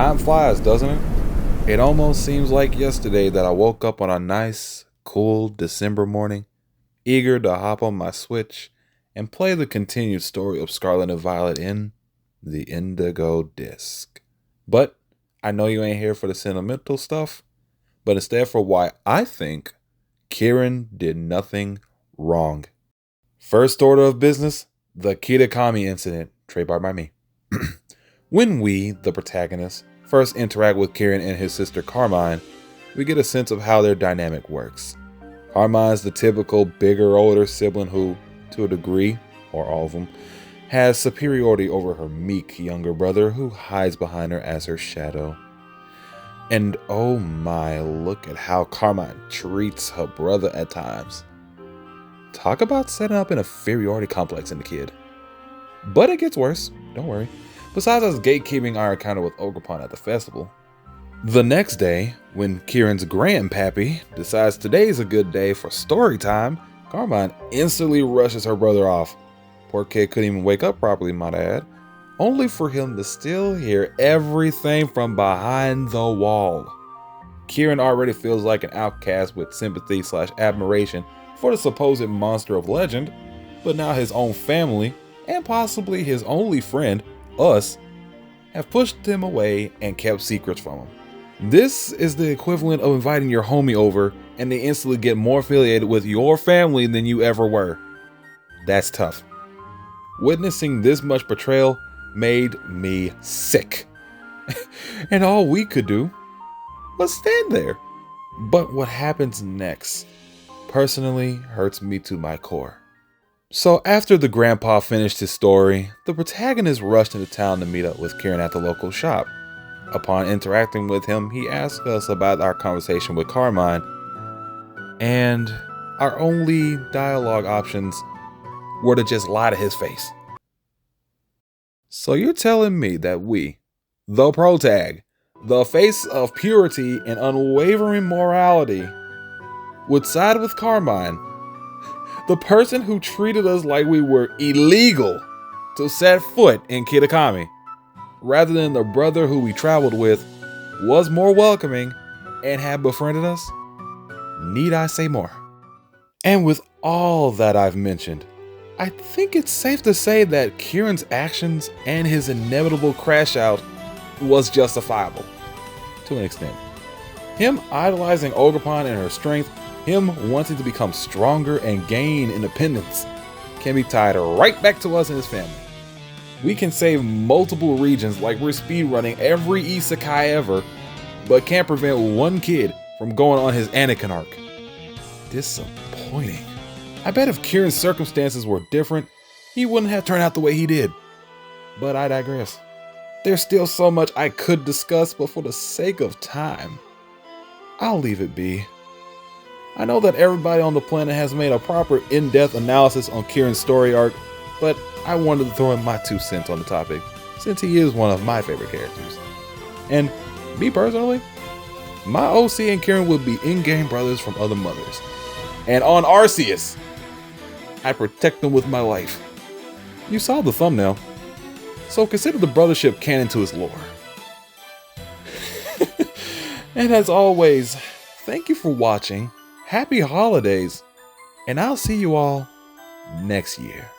Time flies, doesn't it? It almost seems like yesterday that I woke up on a nice, cool December morning, eager to hop on my Switch and play the continued story of Scarlet and Violet in the Indigo Disk. But I know you ain't here for the sentimental stuff, but instead for why I think Kieran did nothing wrong. First order of business, the Kitakami incident, trademarked by me. When we, the protagonists, first interact with Kieran and his sister Carmine, we get a sense of how their dynamic works. Carmine's the typical bigger, older sibling who, to a degree, or all of them, has superiority over her meek younger brother who hides behind her as her shadow. And oh my, look at how Carmine treats her brother at times. Talk about setting up an inferiority complex in the kid. But it gets worse, don't worry. Besides us gatekeeping our encounter with Ogerpon at the festival. The next day, when Kieran's grandpappy decides today's a good day for story time, Carmine instantly rushes her brother off. Poor kid couldn't even wake up properly, might I add. Only for him to still hear everything from behind the wall. Kieran already feels like an outcast with sympathy/admiration for the supposed monster of legend, but now his own family, and possibly his only friend, us, have pushed him away and kept secrets from him. This is the equivalent of inviting your homie over and they instantly get more affiliated with your family than you ever were. That's tough. Witnessing this much betrayal made me sick. And all we could do was stand there. But what happens next personally hurts me to my core. So after the grandpa finished his story, the protagonist rushed into town to meet up with Kieran at the local shop. Upon interacting with him, he asked us about our conversation with Carmine, and our only dialogue options were to just lie to his face. So you're telling me that we, the protag, the face of purity and unwavering morality, would side with Carmine, the person who treated us like we were illegal to set foot in Kitakami, rather than the brother who we traveled with was more welcoming and had befriended us? Need I say more? And with all that I've mentioned, I think it's safe to say that Kieran's actions and his inevitable crash out was justifiable, to an extent. Him idolizing Ogerpon and her strength, him wanting to become stronger and gain independence, can be tied right back to us and his family. We can save multiple regions like we're speedrunning every isekai ever, but can't prevent one kid from going on his Anakin arc. Disappointing. I bet if Kieran's circumstances were different, he wouldn't have turned out the way he did. But I digress. There's still so much I could discuss, but for the sake of time, I'll leave it be. I know that everybody on the planet has made a proper in-depth analysis on Kieran's story arc, but I wanted to throw in my 2 cents on the topic, since he is one of my favorite characters. And me personally, my OC and Kieran would be in-game brothers from other mothers. And on Arceus, I protect them with my life. You saw the thumbnail, so consider the brothership canon to his lore. And as always, thank you for watching. Happy holidays, and I'll see you all next year.